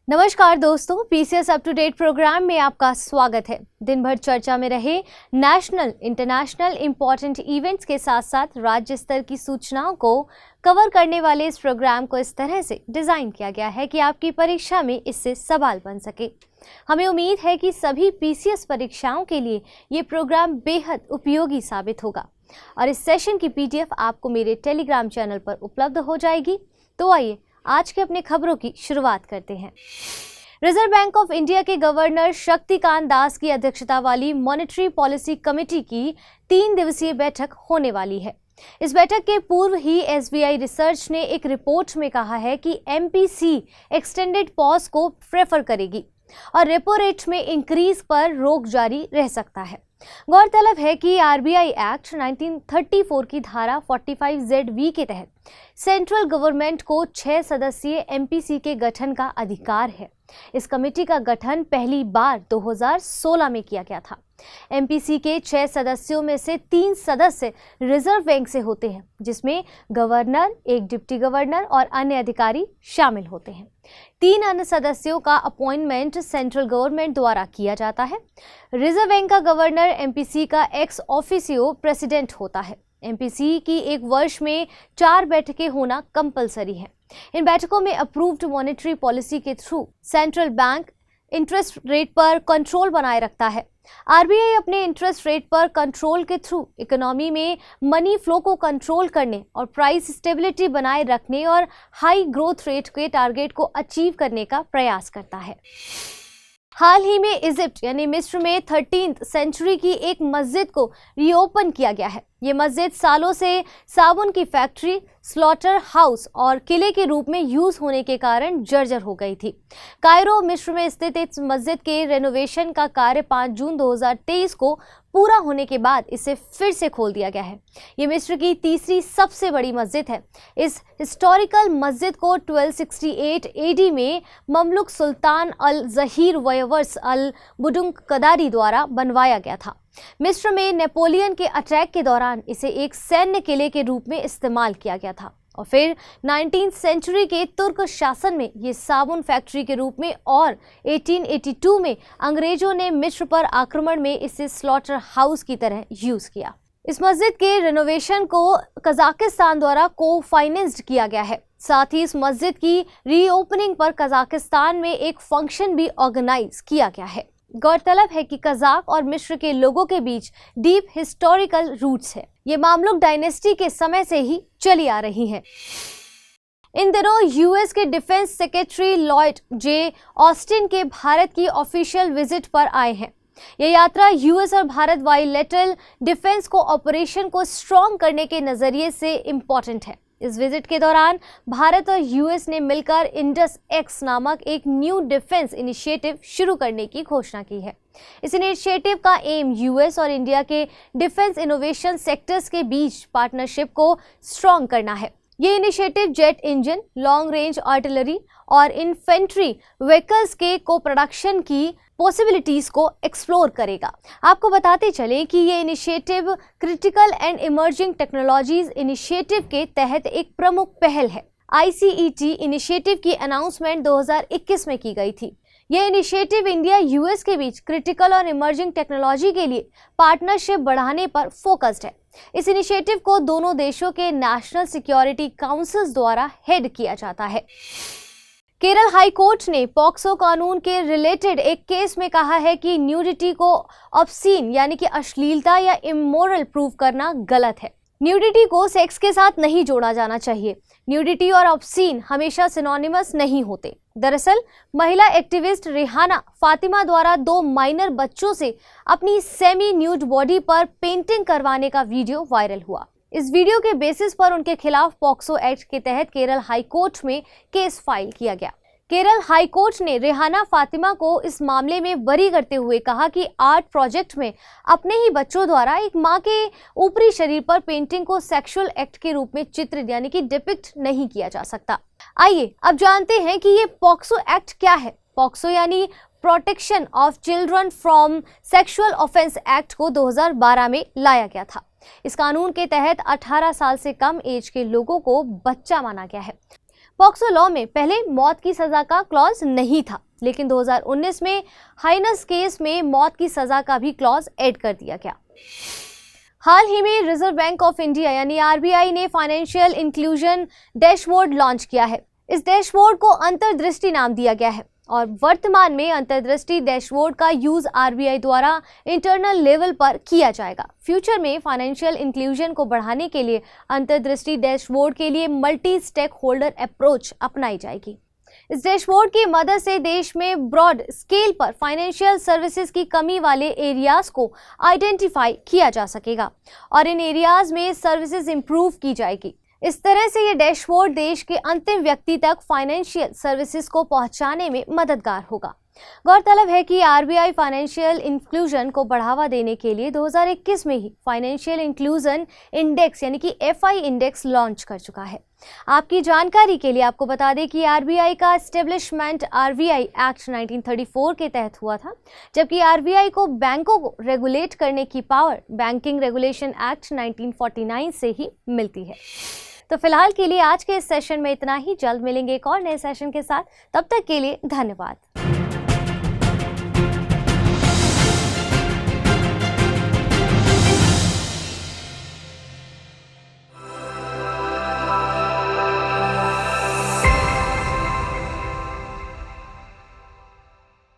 नमस्कार दोस्तों, PCS up to date program में आपका स्वागत है। दिन भर चर्चा में रहे नेशनल इंटरनेशनल इम्पोर्टेंट इवेंट्स के साथ साथ राज्य स्तर की सूचनाओं को कवर करने वाले इस प्रोग्राम को इस तरह से डिज़ाइन किया गया है कि आपकी परीक्षा में इससे सवाल बन सके। हमें उम्मीद है कि सभी पीसीएस परीक्षाओं के लिए ये प्रोग्राम बेहद उपयोगी साबित होगा और इस सेशन की पीडीएफ आपको मेरे टेलीग्राम चैनल पर उपलब्ध हो जाएगी। तो आइए आज के अपने खबरों की शुरुआत करते हैं। रिजर्व बैंक ऑफ इंडिया के गवर्नर शक्तिकांत दास की अध्यक्षता वाली मॉनेटरी पॉलिसी कमेटी की 3 दिवसीय बैठक होने वाली है। इस बैठक के पूर्व ही एसबीआई रिसर्च ने एक रिपोर्ट में कहा है कि एमपीसी एक्सटेंडेड पॉज को प्रेफर करेगी और रेपो रेट में इंक्रीज पर रोक जारी रह सकता है। गौरतलब है कि आरबीआई एक्ट 1934 की धारा 45ZV के तहत सेंट्रल गवर्नमेंट को 6 सदस्यीय एमपीसी के गठन का अधिकार है। इस कमेटी का गठन पहली बार 2016 में किया गया था। एमपीसी के 6 सदस्यों में से 3 सदस्य रिजर्व बैंक से होते हैं, जिसमें गवर्नर, एक डिप्टी गवर्नर और अन्य अधिकारी शामिल होते हैं। 3 अन्य सदस्यों का अपॉइंटमेंट सेंट्रल गवर्नमेंट द्वारा किया जाता है। रिजर्व बैंक का गवर्नर एमपीसी का एक्स ऑफिसियो प्रेसिडेंट होता है। एमपीसी की एक वर्ष में 4 बैठकें होना कंपलसरी है। इन बैठकों में अप्रूव्ड मॉनेटरी पॉलिसी के through central bank interest rate पर कंट्रोल बनाए रखता है। आरबीआई अपने इंटरेस्ट रेट पर कंट्रोल के थ्रू इकोनॉमी में मनी फ्लो को कंट्रोल करने और प्राइस स्टेबिलिटी बनाए रखने और हाई ग्रोथ रेट के टारगेट को अचीव करने का प्रयास करता है। हाल ही में इजिप्ट यानी मिस्र में 13th सेंचुरी की एक मस्जिद को रीओपन किया गया है। ये मस्जिद सालों से साबुन की फैक्ट्री, स्लॉटर हाउस और किले के रूप में यूज होने के कारण जर्जर हो गई थी। कायरो मिस्र में स्थित इस मस्जिद के रेनोवेशन का कार्य 5 जून 2023 को पूरा होने के बाद इसे फिर से खोल दिया गया है। ये मिस्र की तीसरी सबसे बड़ी मस्जिद है। इस हिस्टोरिकल मस्जिद को 1268 एडी में ममलुक सुल्तान अल जहीर वयवर्स अल बुडुंग कदारी द्वारा बनवाया गया था। मिस्र में नेपोलियन के अटैक के दौरान इसे एक सैन्य किले के रूप में इस्तेमाल किया गया था और फिर 19th सेंचुरी के तुर्क शासन में ये साबुन फैक्ट्री के रूप में और 1882 में अंग्रेजों ने मिस्र पर आक्रमण में इसे स्लॉटर हाउस की तरह यूज किया। इस मस्जिद के रेनोवेशन को कजाकिस्तान द्वारा को फाइनेंस्ड किया गया है। साथ ही इस मस्जिद की रीओपनिंग पर कजाकिस्तान में एक फंक्शन भी ऑर्गेनाइज किया गया है। गौरतलब है कि कजाक और मिस्र के लोगों के बीच डीप हिस्टोरिकल रूट्स है। ये मामलुक डायनेस्टी के समय से ही चली आ रही है। इन दिनों यूएस के डिफेंस सेक्रेटरी लॉयड जे ऑस्टिन के भारत की ऑफिशियल विजिट पर आए हैं। यह यात्रा यूएस और भारत बायलैटरल डिफेंस कोऑपरेशन को स्ट्रॉन्ग करने के नजरिए से इम्पोर्टेंट है। इस विजिट के दौरान भारत और यूएस ने मिलकर इंडस एक्स नामक एक न्यू डिफेंस इनिशिएटिव शुरू करने की घोषणा की है। इस इनिशिएटिव का एम यूएस और इंडिया के डिफेंस इनोवेशन सेक्टर्स के बीच पार्टनरशिप को स्ट्रॉन्ग करना है। ये initiative jet engine, long range artillery और इन्फेंट्री व्हीकल्स के को प्रोडक्शन की पॉसिबिलिटीज को एक्सप्लोर करेगा। आपको बताते चलें कि ये initiative critical and emerging technologies initiative के तहत एक प्रमुख पहल है। आईसीईटी इनिशिएटिव की अनाउंसमेंट 2021 में की गई थी। यह इनिशिएटिव इंडिया यूएस के बीच क्रिटिकल और इमर्जिंग टेक्नोलॉजी के लिए पार्टनरशिप बढ़ाने पर फोकस्ड है। इस इनिशिएटिव को दोनों देशों के नेशनल सिक्योरिटी काउंसिल्स द्वारा हेड किया जाता है। केरल हाई कोर्ट ने पॉक्सो कानून के रिलेटेड एक केस में कहा है कि न्यूडिटी को ऑब्सीन यानी कि अश्लीलता या इमोरल प्रूव करना गलत है। न्यूडिटी को सेक्स के साथ नहीं जोड़ा जाना चाहिए। न्यूडिटी और ऑब्सीन हमेशा सिनोनिमस नहीं होते। दरअसल महिला एक्टिविस्ट रिहाना फातिमा द्वारा 2 माइनर बच्चों से अपनी सेमी न्यूड बॉडी पर पेंटिंग करवाने का वीडियो वायरल हुआ। इस वीडियो के बेसिस पर उनके खिलाफ पॉक्सो एक्ट के तहत केरल हाई कोर्ट में केस फाइल किया गया। केरल हाई कोर्ट ने रिहाना फातिमा को इस मामले में बरी करते हुए कहा कि आर्ट प्रोजेक्ट में अपने ही बच्चों द्वारा एक मां के ऊपरी शरीर पर पेंटिंग को सेक्सुअल एक्ट के रूप में चित्रित यानी कि डिपिक्ट नहीं किया जा सकता। आइए अब जानते हैं कि ये पॉक्सो एक्ट क्या है। पॉक्सो यानी protection of children from sexual offence act को 2012 में लाया गया था। इस कानून के तहत 18 साल से कम एज के लोगों को बच्चा माना गया है। पॉक्सो लॉ में पहले मौत की सजा का क्लॉज नहीं था, लेकिन 2019 में हाइनस केस में मौत की सजा का भी क्लॉज ऐड कर दिया गया। हाल ही में रिजर्व बैंक ऑफ इंडिया यानी आरबीआई ने फाइनेंशियल इंक्लूजन डैशबोर्ड लॉन्च किया है। इस डैशबोर्ड को अंतर्दृष्टि नाम दिया गया है और वर्तमान में अंतर्दृष्टि डैशबोर्ड का यूज आरबीआई द्वारा इंटरनल लेवल पर किया जाएगा। फ्यूचर में फाइनेंशियल इंक्लूजन को बढ़ाने के लिए अंतर्दृष्टि डैशबोर्ड के लिए मल्टी स्टेक होल्डर अप्रोच अपनाई जाएगी। इस डैशबोर्ड की मदद से देश में ब्रॉड स्केल पर फाइनेंशियल सर्विसेज की कमी वाले एरियाज को आइडेंटिफाई किया जा सकेगा और इन एरियाज में सर्विसेज इंप्रूव की जाएगी। इस तरह से ये डैशबोर्ड देश के अंतिम व्यक्ति तक फाइनेंशियल सर्विसेज को पहुंचाने में मददगार होगा। गौरतलब है कि आरबीआई फाइनेंशियल इंक्लूजन को बढ़ावा देने के लिए 2021 में ही फाइनेंशियल इंक्लूजन इंडेक्स यानी कि एफआई इंडेक्स लॉन्च कर चुका है। आपकी जानकारी के लिए आपको बता दें कि आरबीआई का एस्टेब्लिशमेंट आरबीआई एक्ट 1934 के तहत हुआ था, जबकि आरबीआई को बैंकों को रेगुलेट करने की पावर बैंकिंग रेगुलेशन एक्ट 1949 से ही मिलती है। तो फिलहाल के लिए आज के इस सेशन में इतना ही। जल्द मिलेंगे एक और नए सेशन के साथ। तब तक के लिए धन्यवाद।